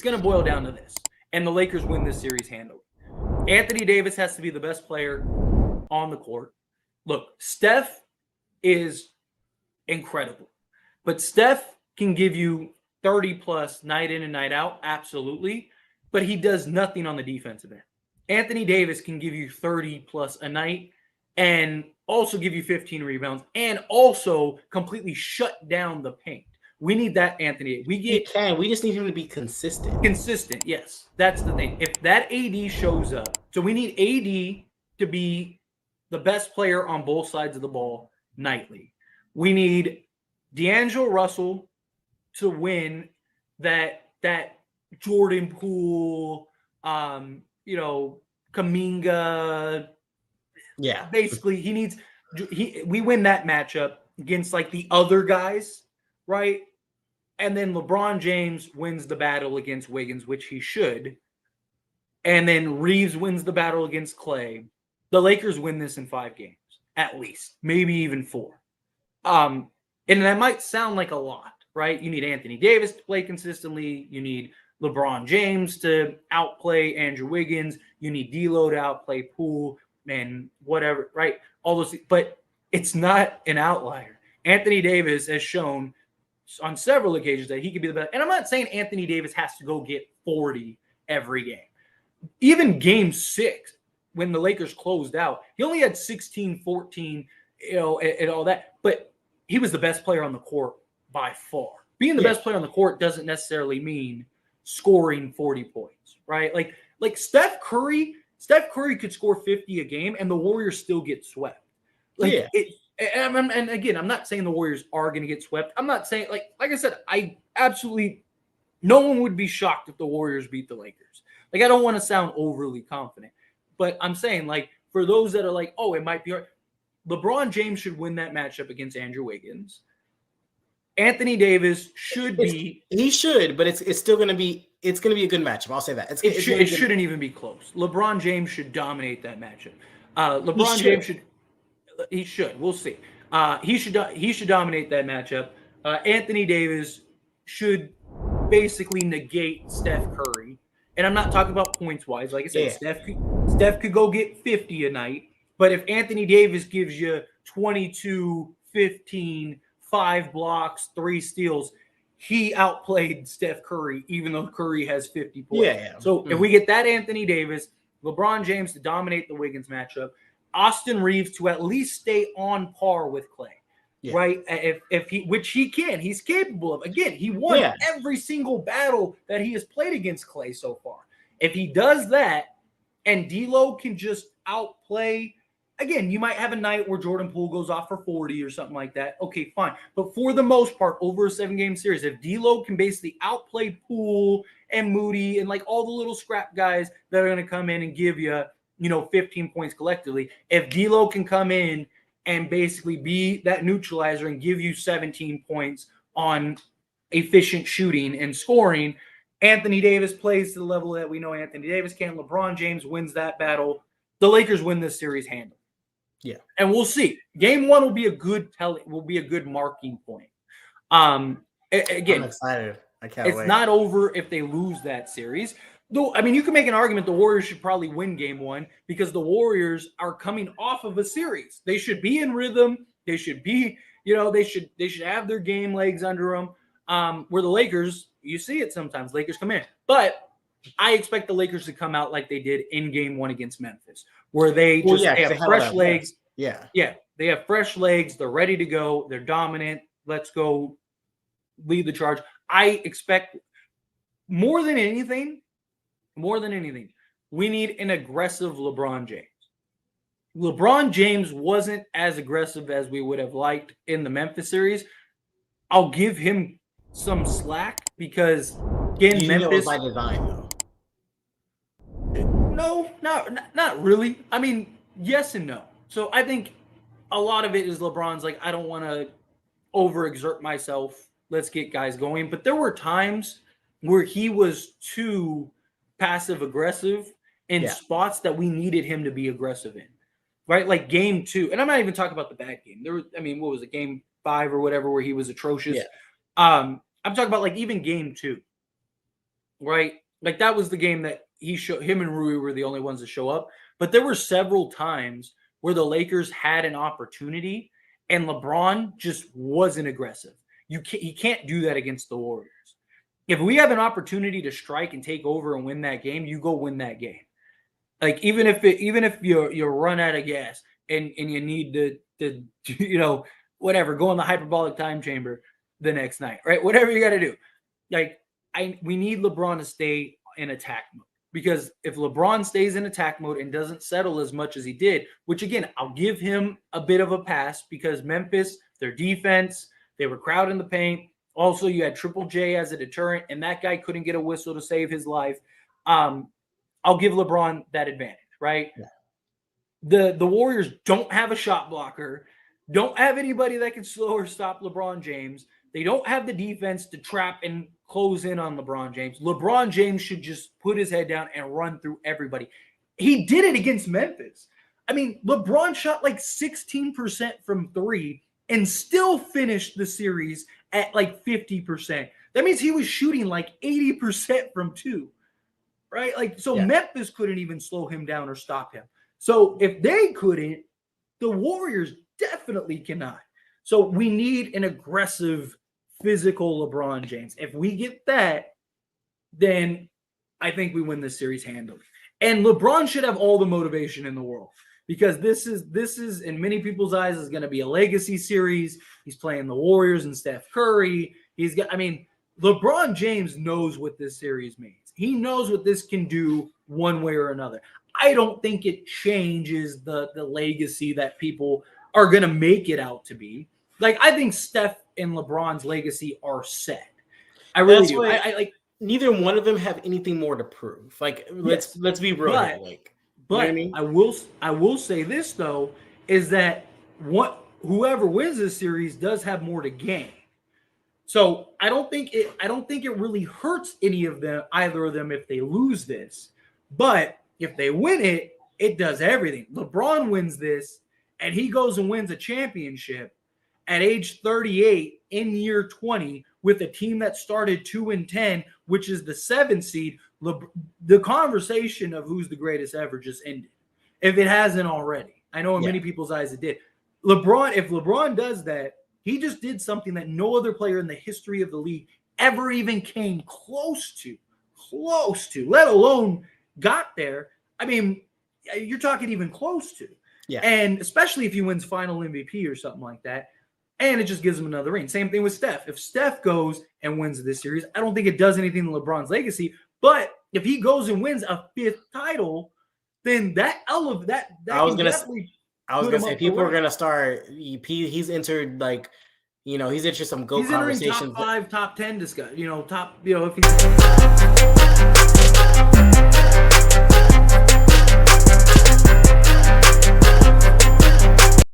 going to boil down to this. And the Lakers win this series handily. Anthony Davis has to be the best player on the court. Look, Steph is incredible. But Steph can give you 30 plus night in and night out, absolutely. But he does nothing on the defensive end. Anthony Davis can give you 30 plus a night and also give you 15 rebounds and also completely shut down the paint. We need that Anthony. We just need him to be consistent. Consistent, yes. That's the thing. If that AD shows up, so we need AD to be the best player on both sides of the ball nightly. We need D'Angelo Russell to win that Jordan Poole, Kuminga. Yeah. Basically, we win that matchup against like the other guys, right? And then LeBron James wins the battle against Wiggins, which he should. And then Reeves wins the battle against Clay. The Lakers win this in 5 games, at least, maybe even 4. And that might sound like a lot, right? You need Anthony Davis to play consistently. You need LeBron James to outplay Andrew Wiggins. You need D'Lo to outplay Poole and whatever, right? All those, but it's not an outlier. Anthony Davis has shown on several occasions that he could be the best. And I'm not saying Anthony Davis has to go get 40 every game. Even game 6, when the Lakers closed out, he only had 16, 14, and all that. But he was the best player on the court by far. Being the best player on the court doesn't necessarily mean scoring 40 points, right? Like Steph Curry could score 50 a game and the Warriors still get swept. And again, I'm not saying the Warriors are going to get swept. I'm not saying, like I said, no one would be shocked if the Warriors beat the Lakers. Like, I don't want to sound overly confident, but I'm saying, like, for those that are like, oh, it might be hard, LeBron James should win that matchup against Andrew Wiggins. Anthony Davis should be. He should, but it's still going to be. It's going to be a good matchup. I'll say that. It shouldn't even be close. LeBron James should dominate that matchup. LeBron James should. He should. We'll see. He should dominate that matchup. Anthony Davis should basically negate Steph Curry. And I'm not talking about points wise. Like I said, Steph could go get 50 a night. But if Anthony Davis gives you 22, 15, 5 blocks, 3 steals, he outplayed Steph Curry, even though Curry has 50 points. So if we get that Anthony Davis, LeBron James to dominate the Wiggins matchup, Austin Reeves to at least stay on par with Clay, right? If he, which he can, he's capable of. Again, he won every single battle that he has played against Clay so far. If he does that, and D'Lo can just outplay. Again, you might have a night where Jordan Poole goes off for 40 or something like that. Okay, fine. But for the most part, over a 7-game series, if D'Lo can basically outplay Poole and Moody and like all the little scrap guys that are going to come in and give you, 15 points collectively, if D'Lo can come in and basically be that neutralizer and give you 17 points on efficient shooting and scoring, Anthony Davis plays to the level that we know Anthony Davis can. LeBron James wins that battle. The Lakers win this series handily. Yeah. And we'll see. Game 1 will be a good marking point. Again, I'm excited. I can't wait. It's not over if they lose that series. Though, I mean, you can make an argument the Warriors should probably win game 1 because the Warriors are coming off of a series. They should be in rhythm. They should be, they should have their game legs under them. Where the Lakers, you see it sometimes. Lakers come in. But I expect the Lakers to come out like they did in game 1 against Memphis, where they have fresh legs. Yeah. They have fresh legs. They're ready to go. They're dominant. Let's go lead the charge. I expect more than anything, we need an aggressive LeBron James. LeBron James wasn't as aggressive as we would have liked in the Memphis series. I'll give him some slack because, again, Memphis. By design, though. No, not really. I mean, yes and no. So I think a lot of it is LeBron's like, I don't want to overexert myself. Let's get guys going. But there were times where he was too passive aggressive in spots that we needed him to be aggressive in, right? Like game 2. And I'm not even talking about the bad game. What was it? Game 5 or whatever, where he was atrocious. Yeah. I'm talking about like even game 2. right? Like that was the game that him and Rui were the only ones to show up. But there were several times where the Lakers had an opportunity and LeBron just wasn't aggressive. He can't do that against the Warriors. If we have an opportunity to strike and take over and win that game, you go win that game. Like even if you run out of gas and you need to whatever, go in the hyperbolic time chamber the next night, right? Whatever you got to do. Like we need LeBron to stay in attack mode, because if LeBron stays in attack mode and doesn't settle as much as he did, which again, I'll give him a bit of a pass because Memphis, their defense, they were crowding the paint. Also, you had Triple J as a deterrent, and that guy couldn't get a whistle to save his life. I'll give LeBron that advantage, right? Yeah. The Warriors don't have a shot blocker, don't have anybody that can slow or stop LeBron James. They don't have the defense to trap and close in on LeBron James. LeBron James should just put his head down and run through everybody. He did it against Memphis. I mean, LeBron shot like 16% from three and still finished the series at like 50%. That means he was shooting like 80% from two, right? Like, so yeah. Memphis couldn't even slow him down or stop him. So if they couldn't, the Warriors definitely cannot. So we need an aggressive, physical LeBron James. If we get that, then I think we win this series handily. And LeBron should have all the motivation in the world, because this is in many people's eyes is going to be a legacy series. He's playing the Warriors and Steph Curry. LeBron James knows what this series means. He knows what this can do one way or another. I don't think it changes the legacy that people are going to make it out to be. Like, I think Steph and LeBron's legacy are set. I really do. I like neither one of them have anything more to prove. Like, let's be real. But, you know what I mean? I will say this though, is that whoever wins this series does have more to gain. So I don't think it really hurts either of them if they lose this. But if they win it, it does everything. LeBron wins this and he goes and wins a championship at age 38 in year 20 with a team that started 2-10, which is the 7th seed. The conversation of who's the greatest ever just ended, if it hasn't already. I know in many people's eyes it did. If LeBron does that, he just did something that no other player in the history of the league ever even came close to, let alone got there. I mean, you're talking even close to. Yeah. And especially if he wins final MVP or something like that. And it just gives him another ring. Same thing with Steph. If Steph goes and wins this series, I don't think it does anything to LeBron's legacy. But if he goes and wins a 5th title, then that I was gonna say people are gonna start. He's entered he's entered some GOAT conversations. Top 5, top 10 discussion. If he's